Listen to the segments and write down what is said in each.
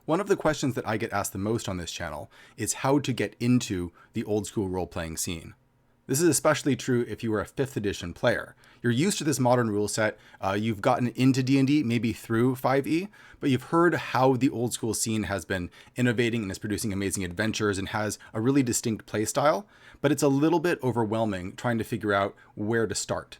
One of the questions that I get asked the most on this channel is how to get into the old school role-playing scene. This is especially true if you are a 5th edition player. You're used to this modern rule set, you've gotten into D&D maybe through 5e, but you've heard how the old school scene has been innovating and is producing amazing adventures and has a really distinct play style, but it's a little bit overwhelming trying to figure out where to start.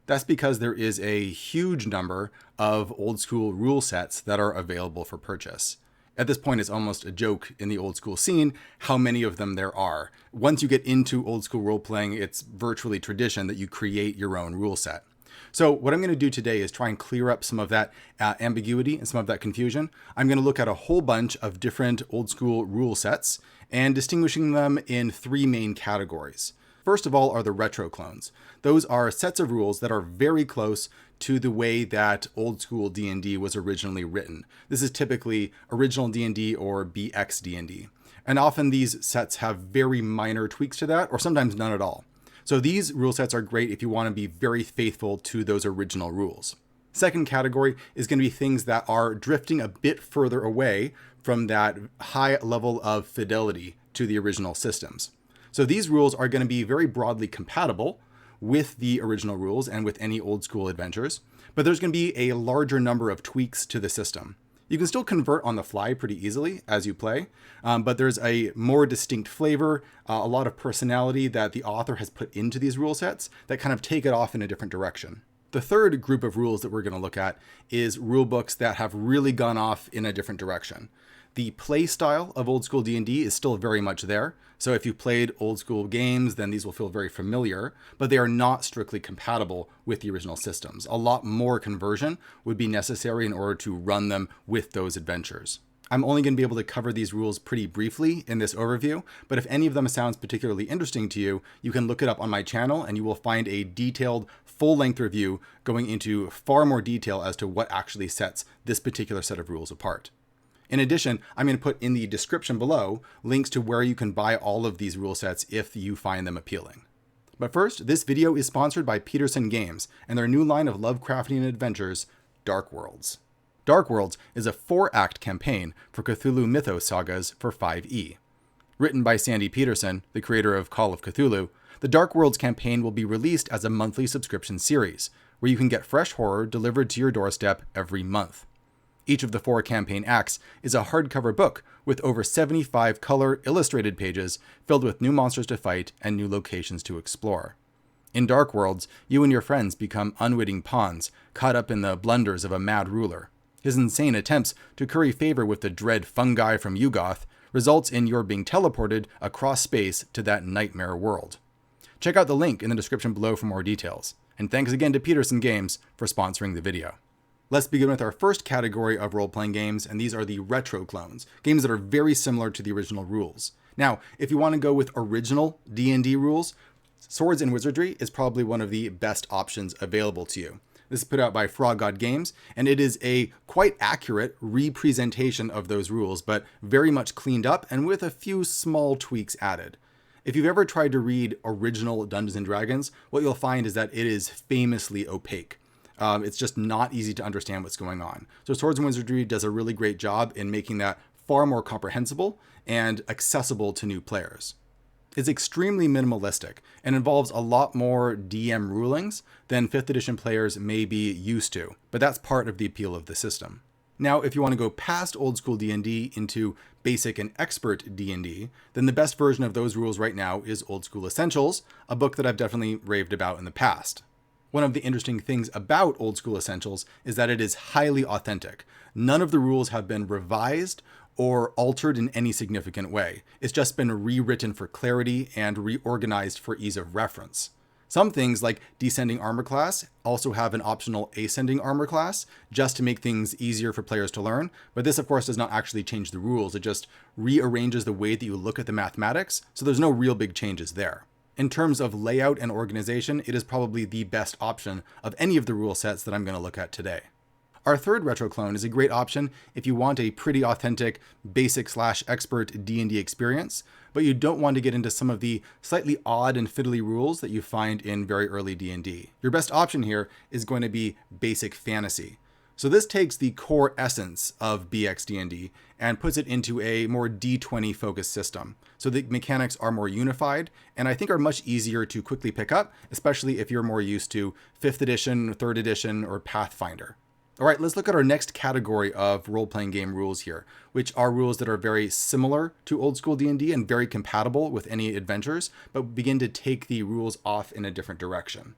That's because there is a huge number of old school rule sets that are available for purchase. At this point, it's almost a joke in the old school scene how many of them there are. Once you get into old school role playing, it's virtually tradition that you create your own rule set. So what I'm going to do today is try and clear up some of that ambiguity and some of that confusion. I'm going to look at a whole bunch of different old school rule sets and distinguishing them in 3 main categories. First of all are the retro clones. Those are sets of rules that are very close to the way that old school D&D was originally written. This is typically original D&D or BX D&D. And often these sets have very minor tweaks to that, or sometimes none at all. So these rule sets are great if you want to be very faithful to those original rules. Second category is going to be things that are drifting a bit further away from that high level of fidelity to the original systems. So these rules are going to be very broadly compatible with the original rules and with any old school adventures, but there's going to be a larger number of tweaks to the system. You can still convert on the fly pretty easily as you play, but there's a more distinct flavor, a lot of personality that the author has put into these rule sets that kind of take it off in a different direction. The third group of rules that we're going to look at is rule books that have really gone off in a different direction. The play style of old school D&D is still very much there. So if you've played old school games, then these will feel very familiar, but they are not strictly compatible with the original systems. A lot more conversion would be necessary in order to run them with those adventures. I'm only going to be able to cover these rules pretty briefly in this overview, but if any of them sounds particularly interesting to you, you can look it up on my channel and you will find a detailed full-length review going into far more detail as to what actually sets this particular set of rules apart. In addition, I'm going to put in the description below links to where you can buy all of these rule sets if you find them appealing. But first, this video is sponsored by Peterson Games and their new line of Lovecraftian adventures, Dark Worlds. Dark Worlds is a 4-act campaign for Cthulhu Mythos sagas for 5e. Written by Sandy Peterson, the creator of Call of Cthulhu, the Dark Worlds campaign will be released as a monthly subscription series, where you can get fresh horror delivered to your doorstep every month. Each of the 4 campaign acts is a hardcover book with over 75 color illustrated pages filled with new monsters to fight and new locations to explore. In Dark Worlds, you and your friends become unwitting pawns caught up in the blunders of a mad ruler. His insane attempts to curry favor with the dread fungi from Yugoth results in your being teleported across space to that nightmare world. Check out the link in the description below for more details. And thanks again to Peterson Games for sponsoring the video. Let's begin with our first category of role-playing games, and these are the retro clones, games that are very similar to the original rules. Now, if you want to go with original D&D rules, Swords and Wizardry is probably one of the best options available to you. This is put out by Frog God Games, and it is a quite accurate representation of those rules, but very much cleaned up and with a few small tweaks added. If you've ever tried to read original Dungeons & Dragons, what you'll find is that it is famously opaque. It's just not easy to understand what's going on. So Swords and Wizardry does a really great job in making that far more comprehensible and accessible to new players. It's extremely minimalistic and involves a lot more DM rulings than 5th edition players may be used to, but that's part of the appeal of the system. Now, if you want to go past old school D&D into basic and expert D&D, then the best version of those rules right now is Old School Essentials, a book that I've definitely raved about in the past. One of the interesting things about Old School Essentials is that it is highly authentic. None of the rules have been revised or altered in any significant way. It's just been rewritten for clarity and reorganized for ease of reference. Some things like descending armor class also have an optional ascending armor class just to make things easier for players to learn, but this of course does not actually change the rules. It just rearranges the way that you look at the mathematics, so there's no real big changes there. In terms of layout and organization, it is probably the best option of any of the rule sets that I'm going to look at today. Our third retro clone is a great option if you want a pretty authentic basic/expert D&D experience, but you don't want to get into some of the slightly odd and fiddly rules that you find in very early D&D. Your best option here is going to be Basic Fantasy. So this takes the core essence of BXD&D and puts it into a more D20 focused system. So the mechanics are more unified and I think are much easier to quickly pick up, especially if you're more used to 5th edition, 3rd edition, or Pathfinder. All right, let's look at our next category of role-playing game rules here, which are rules that are very similar to old school D&D and very compatible with any adventures, but begin to take the rules off in a different direction.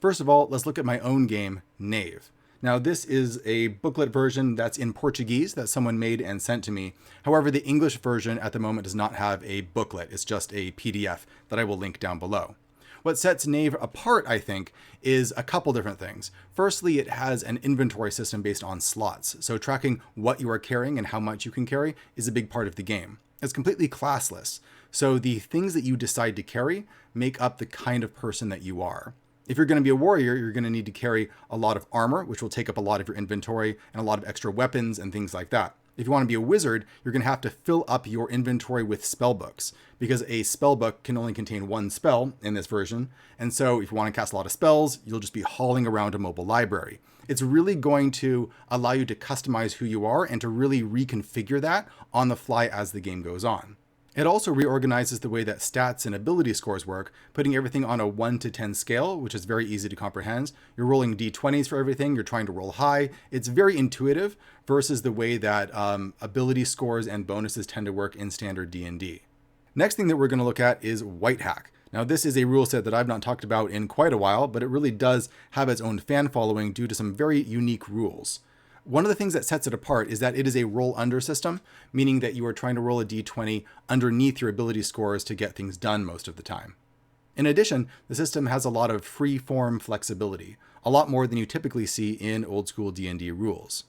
First of all, let's look at my own game, Nave. Now, this is a booklet version that's in Portuguese that someone made and sent to me. However, the English version at the moment does not have a booklet. It's just a PDF that I will link down below. What sets Nave apart, I think, is a couple different things. Firstly, it has an inventory system based on slots. So tracking what you are carrying and how much you can carry is a big part of the game. It's completely classless. So the things that you decide to carry make up the kind of person that you are. If you're going to be a warrior, you're going to need to carry a lot of armor, which will take up a lot of your inventory and a lot of extra weapons and things like that. If you want to be a wizard, you're going to have to fill up your inventory with spell books because a spell book can only contain one spell in this version. And so if you want to cast a lot of spells, you'll just be hauling around a mobile library. It's really going to allow you to customize who you are and to really reconfigure that on the fly as the game goes on. It also reorganizes the way that stats and ability scores work, putting everything on a 1 to 10 scale, which is very easy to comprehend. You're rolling d20s for everything. You're trying to roll high. It's very intuitive versus the way that ability scores and bonuses tend to work in standard D&D. Next thing that we're going to look at is White Hack. Now, this is a rule set that I've not talked about in quite a while, but it really does have its own fan following due to some very unique rules. One of the things that sets it apart is that it is a roll under system, meaning that you are trying to roll a d20 underneath your ability scores to get things done most of the time. In addition, the system has a lot of free form flexibility, a lot more than you typically see in old school D&D rules.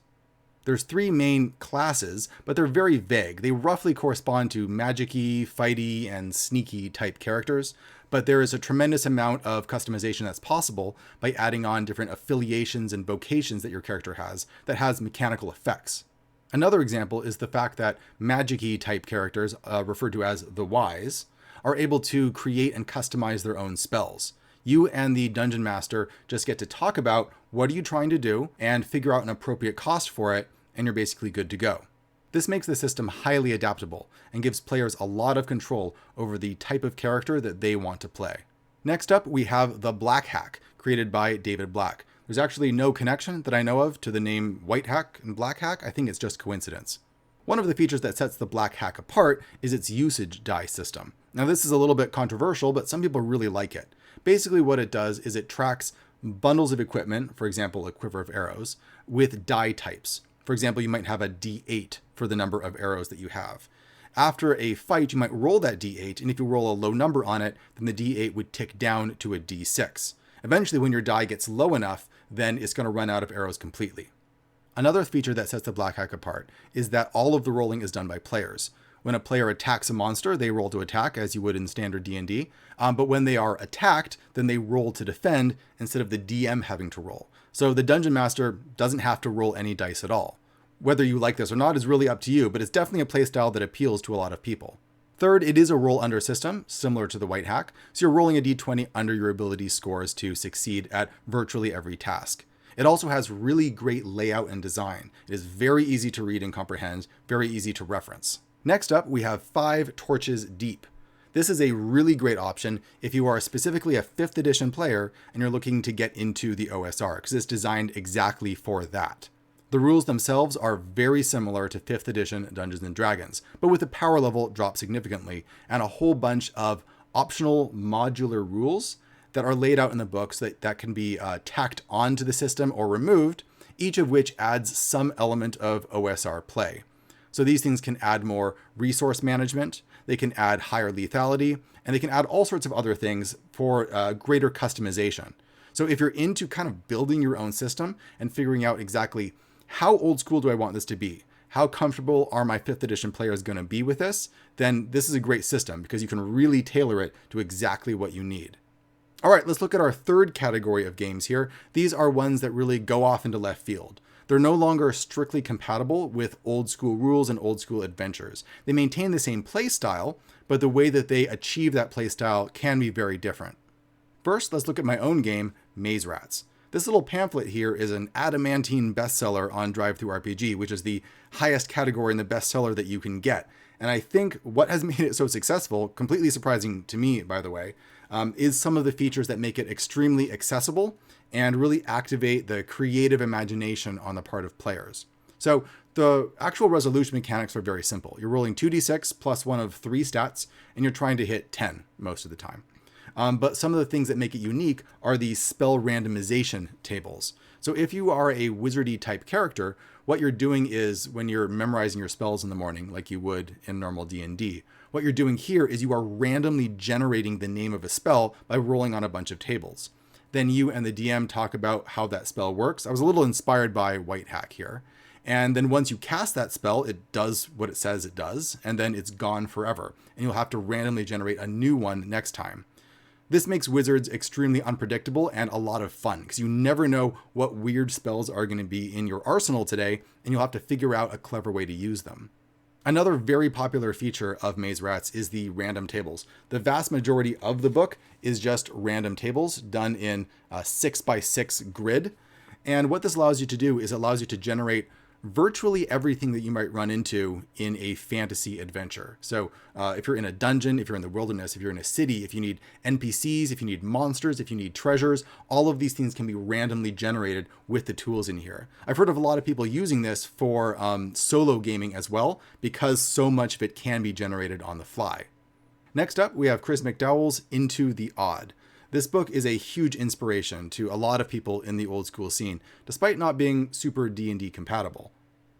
There's 3 main classes, but they're very vague. They roughly correspond to magic-y, fighty, and sneaky type characters, but there is a tremendous amount of customization that's possible by adding on different affiliations and vocations that your character has that has mechanical effects. Another example is the fact that magic-y type characters, referred to as the Wise, are able to create and customize their own spells. You and the dungeon master just get to talk about what are you trying to do and figure out an appropriate cost for it, and you're basically good to go. This makes the system highly adaptable and gives players a lot of control over the type of character that they want to play. Next up, we have the Black Hack, created by David Black. There's actually no connection that I know of to the name White Hack and Black Hack. I think it's just coincidence. One of the features that sets the Black Hack apart is its usage die system. Now, this is a little bit controversial, but some people really like it. Basically, what it does is it tracks bundles of equipment, for example, a quiver of arrows, with die types. For example, you might have a D8 for the number of arrows that you have. After a fight, you might roll that D8, and if you roll a low number on it, then the D8 would tick down to a D6. Eventually, when your die gets low enough, then it's going to run out of arrows completely. Another feature that sets the Black Hack apart is that all of the rolling is done by players. When a player attacks a monster, they roll to attack, as you would in standard D&D. But when they are attacked, then they roll to defend instead of the DM having to roll. So the dungeon master doesn't have to roll any dice at all. Whether you like this or not is really up to you, but it's definitely a playstyle that appeals to a lot of people. Third, it is a roll under system, similar to the White Hack. So you're rolling a d20 under your ability scores to succeed at virtually every task. It also has really great layout and design. It is very easy to read and comprehend, very easy to reference. Next up, we have 5 Torches Deep. This is a really great option if you are specifically a 5th edition player and you're looking to get into the OSR, because it's designed exactly for that. The rules themselves are very similar to 5th edition Dungeons & Dragons, but with the power level dropped significantly and a whole bunch of optional modular rules that are laid out in the books that can be tacked onto the system or removed, each of which adds some element of OSR play. So these things can add more resource management, they can add higher lethality, and they can add all sorts of other things for greater customization. So if you're into kind of building your own system and figuring out exactly how old school do I want this to be, how comfortable are my 5th edition players going to be with this, then this is a great system because you can really tailor it to exactly what you need. All right, let's look at our third category of games here. These are ones that really go off into left field. They're no longer strictly compatible with old school rules and old school adventures. They maintain the same play style, but the way that they achieve that play style can be very different. First, let's look at my own game, Maze Rats. This little pamphlet here is an adamantine bestseller on DriveThruRPG, which is the highest category in the bestseller that you can get. And I think what has made it so successful, completely surprising to me, by the way, is some of the features that make it extremely accessible and really activate the creative imagination on the part of players. So the actual resolution mechanics are very simple. You're rolling 2d6 plus one of 3 stats, and you're trying to hit 10 most of the time. But some of the things that make it unique are the spell randomization tables. So if you are a wizardy type character, what you're doing is when you're memorizing your spells in the morning, like you would in normal D&D, what you're doing here is you are randomly generating the name of a spell by rolling on a bunch of tables. Then you and the DM talk about how that spell works. I was a little inspired by White Hack here. And then once you cast that spell, it does what it says it does, and then it's gone forever. And you'll have to randomly generate a new one next time. This makes wizards extremely unpredictable and a lot of fun, because you never know what weird spells are going to be in your arsenal today, and you'll have to figure out a clever way to use them. Another very popular feature of Maze Rats is the random tables. The vast majority of the book is just random tables done in a 6x6 grid. And what this allows you to do is it allows you to generate virtually everything that you might run into in a fantasy adventure. So if you're in a dungeon, if you're in the wilderness, if you're in a city, if you need NPCs, if you need monsters, if you need treasures, all of these things can be randomly generated with the tools in here. I've heard of a lot of people using this for solo gaming as well, because so much of it can be generated on the fly. Next up, we have Chris McDowell's Into the Odd. This book is a huge inspiration to a lot of people in the old school scene, despite not being super D&D compatible.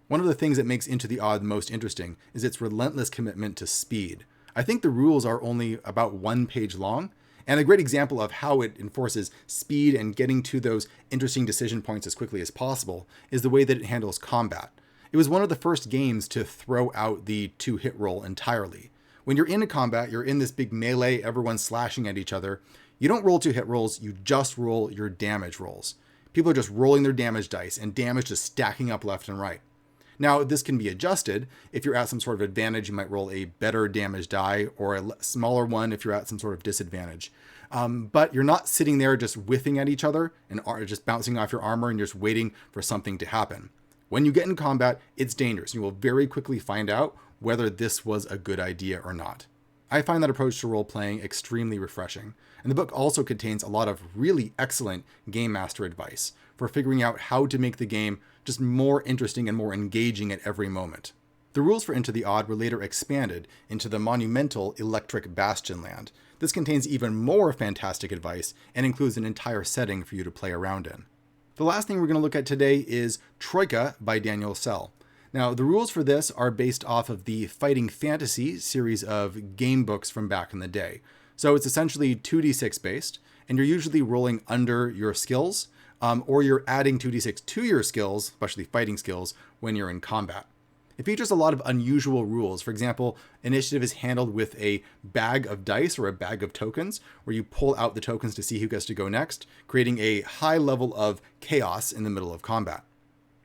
One of the things that makes Into the Odd most interesting is its relentless commitment to speed. I think the rules are only about 1 page long, and a great example of how it enforces speed and getting to those interesting decision points as quickly as possible is the way that it handles combat. It was one of the first games to throw out the 2-hit roll entirely. When you're in a combat, you're in this big melee, everyone's slashing at each other. You don't roll 2-hit rolls, you just roll your damage rolls. People are just rolling their damage dice, and damage just stacking up left and right. Now, this can be adjusted. If you're at some sort of advantage, you might roll a better damage die, or a smaller one if you're at some sort of disadvantage. But you're not sitting there just whiffing at each other and just bouncing off your armor and you're just waiting for something to happen. When you get in combat, it's dangerous. You will very quickly find out whether this was a good idea or not. I find that approach to role-playing extremely refreshing, and the book also contains a lot of really excellent game master advice for figuring out how to make the game just more interesting and more engaging at every moment. The rules for Into the Odd were later expanded into the monumental Electric Bastion Land. This contains even more fantastic advice and includes an entire setting for you to play around in. The last thing we're going to look at today is Troika by Daniel Sell. Now, the rules for this are based off of the Fighting Fantasy series of game books from back in the day. So it's essentially 2d6 based, and you're usually rolling under your skills, or you're adding 2d6 to your skills, especially fighting skills, when you're in combat. It features a lot of unusual rules. For example, initiative is handled with a bag of dice or a bag of tokens, where you pull out the tokens to see who gets to go next, creating a high level of chaos in the middle of combat.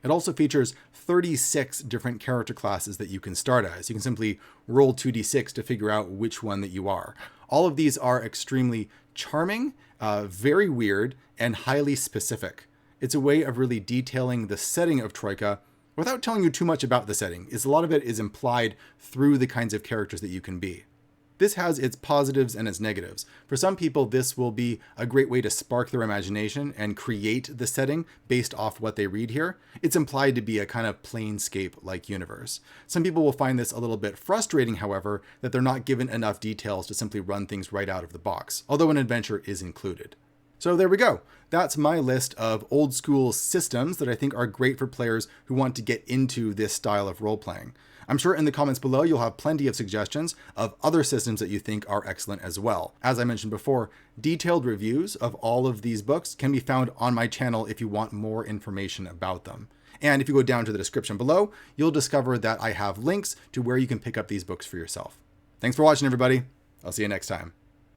It also features 36 different character classes that you can start as. You can simply roll 2d6 to figure out which one that you are. All of these are extremely charming, very weird, and highly specific. It's a way of really detailing the setting of Troika without telling you too much about the setting. A lot of it is implied through the kinds of characters that you can be. This has its positives and its negatives. For some people, this will be a great way to spark their imagination and create the setting based off what they read here. It's implied to be a kind of Planescape-like universe. Some people will find this a little bit frustrating, however, that they're not given enough details to simply run things right out of the box, although an adventure is included. So there we go. That's my list of old school systems that I think are great for players who want to get into this style of role-playing. I'm sure in the comments below you'll have plenty of suggestions of other systems that you think are excellent as well. As I mentioned before, detailed reviews of all of these books can be found on my channel if you want more information about them. And if you go down to the description below, you'll discover that I have links to where you can pick up these books for yourself. Thanks for watching, everybody. I'll see you next time.